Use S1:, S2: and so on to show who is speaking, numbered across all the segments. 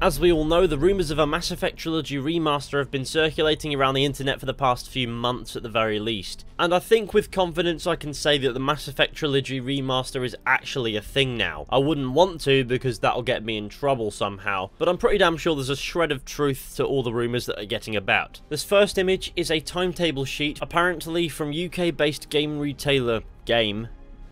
S1: As we all know, the rumours of a Mass Effect Trilogy Remaster have been circulating around the internet for the past few months at the very least, and I think with confidence I can say that the Mass Effect Trilogy Remaster is actually a thing now. I wouldn't want to because that'll get me in trouble somehow, but I'm pretty damn sure there's a shred of truth to all the rumours that are getting about. This first image is a timetable sheet, apparently from UK-based game retailer Game.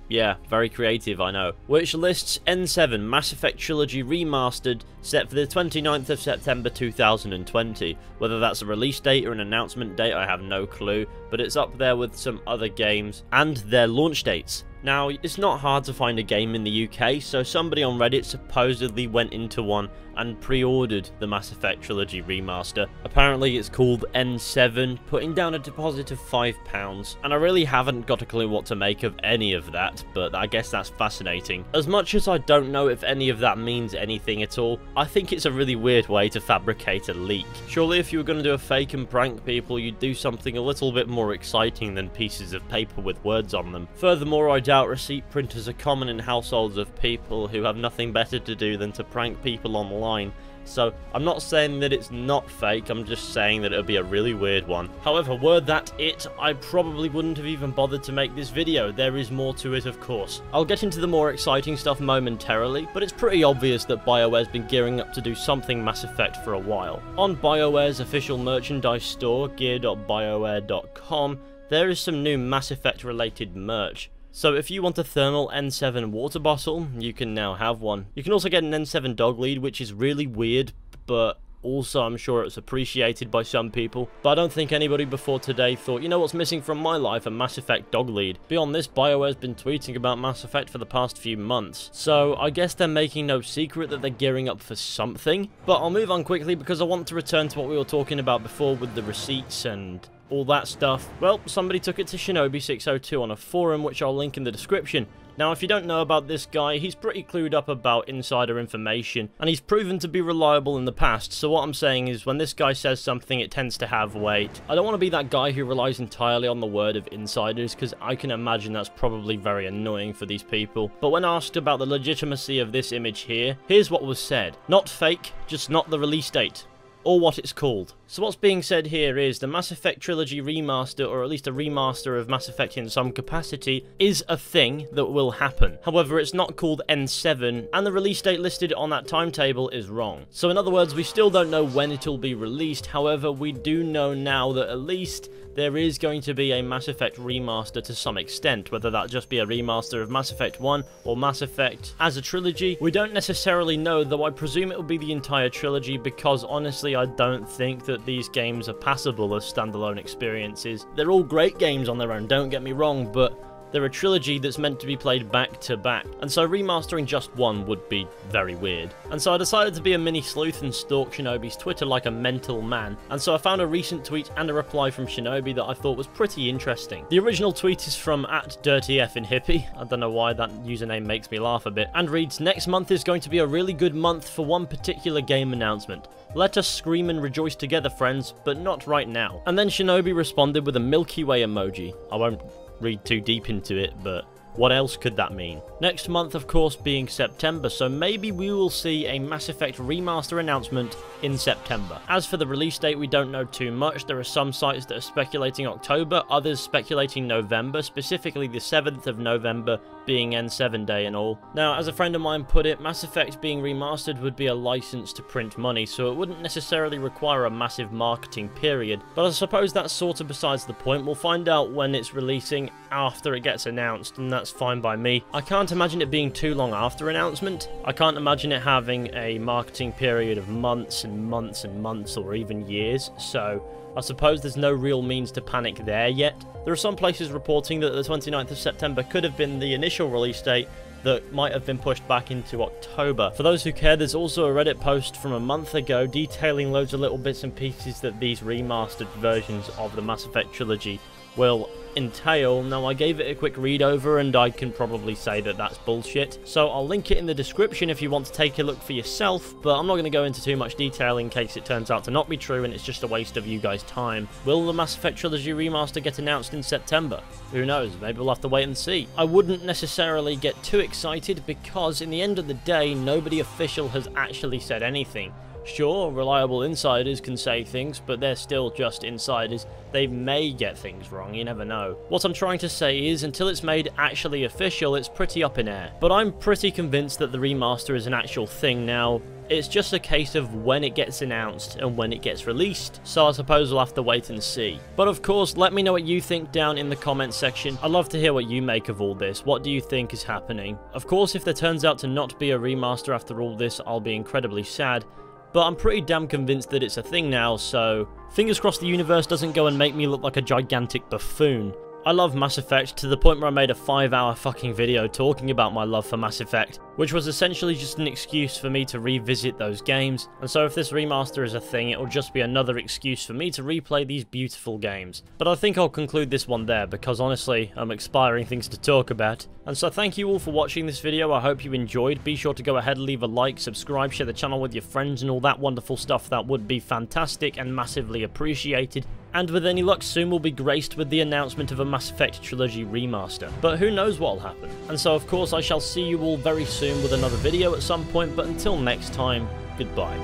S1: Yeah, very creative, I know. Which lists N7 Mass Effect Trilogy Remastered set for the 29th of September 2020. Whether that's a release date or an announcement date, I have no clue, but it's up there with some other games and their launch dates. Now, it's not hard to find a game in the UK, so somebody on Reddit supposedly went into one and pre-ordered the Mass Effect Trilogy Remaster. Apparently it's called N7, putting down a deposit of £5, and I really haven't got a clue what to make of any of that, but I guess that's fascinating. As much as I don't know if any of that means anything at all, I think it's a really weird way to fabricate a leak. Surely if you were going to do a fake and prank people, you'd do something a little bit more exciting than pieces of paper with words on them. Furthermore, I doubt receipt printers are common in households of people who have nothing better to do than to prank people online. So, I'm not saying that it's not fake, I'm just saying that it would be a really weird one. However, were that it, I probably wouldn't have even bothered to make this video. There is more to it, of course. I'll get into the more exciting stuff momentarily, but it's pretty obvious that Bioware's been gearing up to do something Mass Effect for a while. On Bioware's official merchandise store, gear.bioware.com, there is some new Mass Effect related merch. So if you want a thermal N7 water bottle, you can now have one. You can also get an N7 dog lead, which is really weird, but also I'm sure it's appreciated by some people. But I don't think anybody before today thought, you know what's missing from my life? A Mass Effect dog lead. Beyond this, Bioware's been tweeting about Mass Effect for the past few months. So I guess they're making no secret that they're gearing up for something. But I'll move on quickly because I want to return to what we were talking about before with the receipts and all that stuff. Well, somebody took it to Shinobi602 on a forum, which I'll link in the description. Now, if you don't know about this guy, he's pretty clued up about insider information, and he's proven to be reliable in the past, so what I'm saying is when this guy says something, it tends to have weight. I don't want to be that guy who relies entirely on the word of insiders, because I can imagine that's probably very annoying for these people. But when asked about the legitimacy of this image here, here's what was said. Not fake, just not the release date, or what it's called. So what's being said here is the Mass Effect Trilogy Remaster, or at least a remaster of Mass Effect in some capacity, is a thing that will happen. However, it's not called N7, and the release date listed on that timetable is wrong. So in other words, we still don't know when it'll be released. However, we do know now that at least there is going to be a Mass Effect remaster to some extent, whether that just be a remaster of Mass Effect 1 or Mass Effect as a trilogy. We don't necessarily know, though I presume it will be the entire trilogy, because honestly I don't think that these games are passable as standalone experiences. They're all great games on their own, don't get me wrong, but they're a trilogy that's meant to be played back to back, and so remastering just one would be very weird. And so I decided to be a mini sleuth and stalk Shinobi's Twitter like a mental man, and so I found a recent tweet and a reply from Shinobi that I thought was pretty interesting. The original tweet is from @DirtyFinHippie, I don't know why that username makes me laugh a bit, and reads, "Next month is going to be a really good month for one particular game announcement. Let us scream and rejoice together, friends, but not right now." And then Shinobi responded with a Milky Way emoji. I won't read too deep into it, but what else could that mean? Next month, of course, being September, so maybe we will see a Mass Effect remaster announcement in September. As for the release date, we don't know too much. There are some sites that are speculating October, others speculating November, specifically the 7th of November being N7 Day and all. Now, as a friend of mine put it, Mass Effect being remastered would be a license to print money, so it wouldn't necessarily require a massive marketing period. But I suppose that's sort of besides the point. We'll find out when it's releasing after it gets announced, and that's fine by me. I can't imagine it being too long after announcement. I can't imagine it having a marketing period of months and months and months, or even years, so I suppose there's no real means to panic there yet. There are some places reporting that the 29th of September could have been the initial release date that might have been pushed back into October. For those who care, there's also a Reddit post from a month ago detailing loads of little bits and pieces that these remastered versions of the Mass Effect trilogy will entail. Now, I gave it a quick read over and I can probably say that that's bullshit, so I'll link it in the description if you want to take a look for yourself, but I'm not going to go into too much detail in case it turns out to not be true and it's just a waste of you guys' time. Will the Mass Effect Trilogy Remaster get announced in September? Who knows, maybe we'll have to wait and see. I wouldn't necessarily get too excited because in the end of the day, nobody official has actually said anything. Sure, reliable insiders can say things, but they're still just insiders. They may get things wrong, you never know. What I'm trying to say is, until it's made actually official, it's pretty up in air. But I'm pretty convinced that the remaster is an actual thing now. It's just a case of when it gets announced and when it gets released, so I suppose we'll have to wait and see. But of course, let me know what you think down in the comments section. I'd love to hear what you make of all this. What do you think is happening? Of course, if there turns out to not be a remaster after all this, I'll be incredibly sad. But I'm pretty damn convinced that it's a thing now, so fingers crossed the universe doesn't go and make me look like a gigantic buffoon. I love Mass Effect to the point where I made a 5-hour fucking video talking about my love for Mass Effect, which was essentially just an excuse for me to revisit those games, and so if this remaster is a thing, it'll just be another excuse for me to replay these beautiful games. But I think I'll conclude this one there, because honestly, I'm expiring things to talk about. And so thank you all for watching this video, I hope you enjoyed. Be sure to go ahead, leave a like, subscribe, share the channel with your friends and all that wonderful stuff. That would be fantastic and massively appreciated. And with any luck, soon we'll be graced with the announcement of a Mass Effect Trilogy Remaster. But who knows what'll happen. And so of course I shall see you all very soon with another video at some point, but until next time, goodbye.